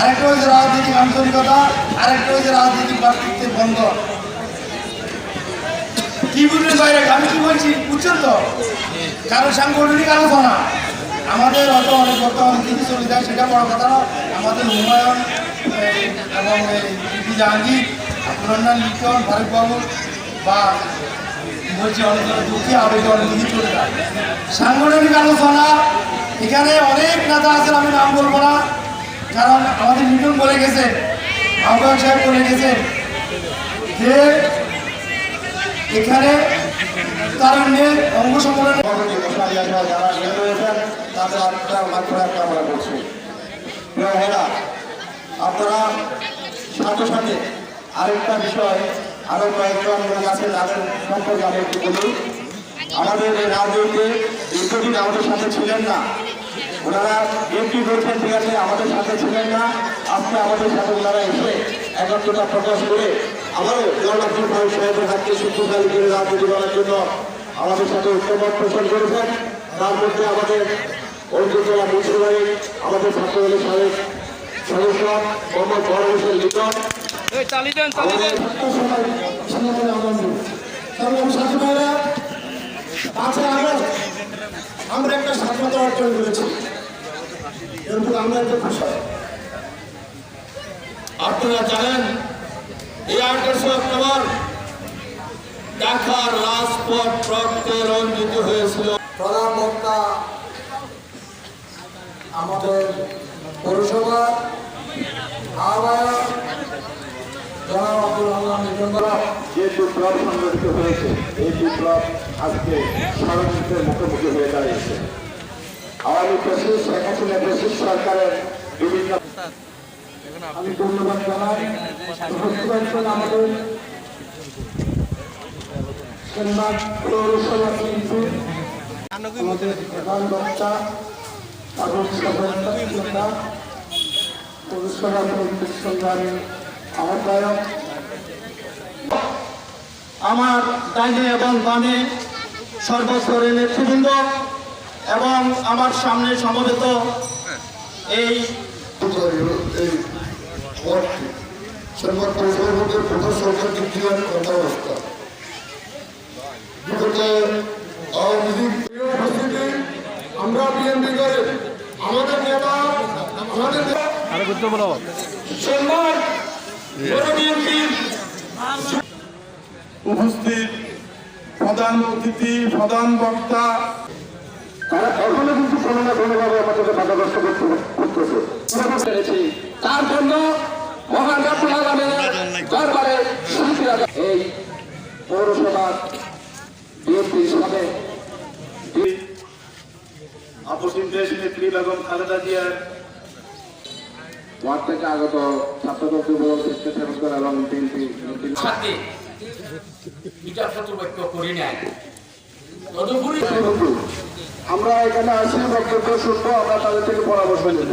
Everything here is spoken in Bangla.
আরেকটা হচ্ছে রাজনৈতিক আন্তরিকতা, আরেকটা হচ্ছে রাজনৈতিক ব্যক্তিত্বের বন্ধন। কি বুঝলেন বাইরে আমি কি বলছি বুঝছেন তো? কারণ সাংগঠনিক আলোচনা আমাদের হয়তো অনেক বর্তমানে দিকে চলে যায়, সেটা বড় কথা না। আমাদের হুমায়ুন এবং জাহাঙ্গীর, আব্দুর লিটন, ফারুক বাবু বা বলছি অনেক দুঃখী আবেগে অনেক দিকে চলে যায়। সাংগঠনিক আলোচনা এখানে অনেক নেতা আছেন, আমি নাম বলবো না, কারণ আমাদের লিটন বলে গেছে, আহ্বায়ক সাহেব বলে গেছে যে এখানে তারুণ্যের অঙ্গ সম্মেলনে যারা নিহত হয়েছেন তাদের আত্মার মাধ্যমে কামনা করছি। আপনারা সাথে সাথে আরেকটা বিষয়, আরো কয়েকজন লোক আছে তাদের সম্পর্কে আমি একটু বলি। আমাদের এই রাজনীতিতে দীর্ঘদিন আমাদের সাথে ছিলেন না, ওনারা এমপি করছেন ঠিক আছে, আমাদের সাথে ছিলেন না, আজকে আমাদের সাথে ওনারা এসে একত্রতা প্রকাশ করে আবারও জগন্নাথপুর ফারুক সাহেবের হাতকে শক্তিশালী করে রাজনীতি করার জন্য আমাদের সাথে ঐক্যমত পোষণ করেছেন। তার মধ্যে আমাদের ঐক্যতলা মুন্সিবাড়ি আমাদের ছাত্রদলের সাবেক সদস্য মোহাম্মদ বড় হোসেন লিটন, আমরা একটা স্বাধীনতা অর্জন করেছি, কিন্তু আমরা একটা ভাষা আপনারা জানেন এই 28 অক্টোবর ঢাকার রাজপথ রক্তে রঞ্জিত হয়েছিল। প্রধান বক্তা আমাদের পৌরসভা আহ্বায়ক জনাব আব্দুল আল্লাহ নিকন্দরা, যে বিপ্লব সংগঠিত হয়েছে এই বিপ্লব আজকে ষড়যন্ত্রের মুখোমুখি হয়ে দাঁড়িয়েছে। আওয়ামী ফ্যাসিস্ট শেখ হাসিনা ফ্যাসিস্ট সরকারের বিভিন্ন আমি ধন্যবাদ জানাই আমাদের পৌরসভা কিন্তু আমাদের প্রধান বক্তা পৌরসভা সংগ্রামী আহ্বায়ক, আমার ডাইনে এবং বামে সর্বস্তরের নেতৃবৃন্দ এবং আমার সামনে সমবেত এই আমরা বিএনপি করে আমাদের নেতা উপস্থিত প্রধান অতিথি, প্রধান বক্তা, তারা এখনো কিন্তু কোনো না কোনোভাবে আমাদেরকে বাধাগ্রস্ত করতেছে। তার জন্য মহান রাব্বুল আলামিনের দরবারে এই পৌরসভা বিএনপি হিসাবে আপসীন দেশ নেত্রী বেগম খালেদা জিয়ার ওয়ার্ড থেকে আগত ছাত্রদল যুবদল স্বেচ্ছাসেবক এবং বিএনপি সাথে বিচার পত্র করি নাই। তদুপরি আমরা এখানে আসি বক্তব্য শুনবো, আমরা তাদের থেকে পরামর্শ নেব।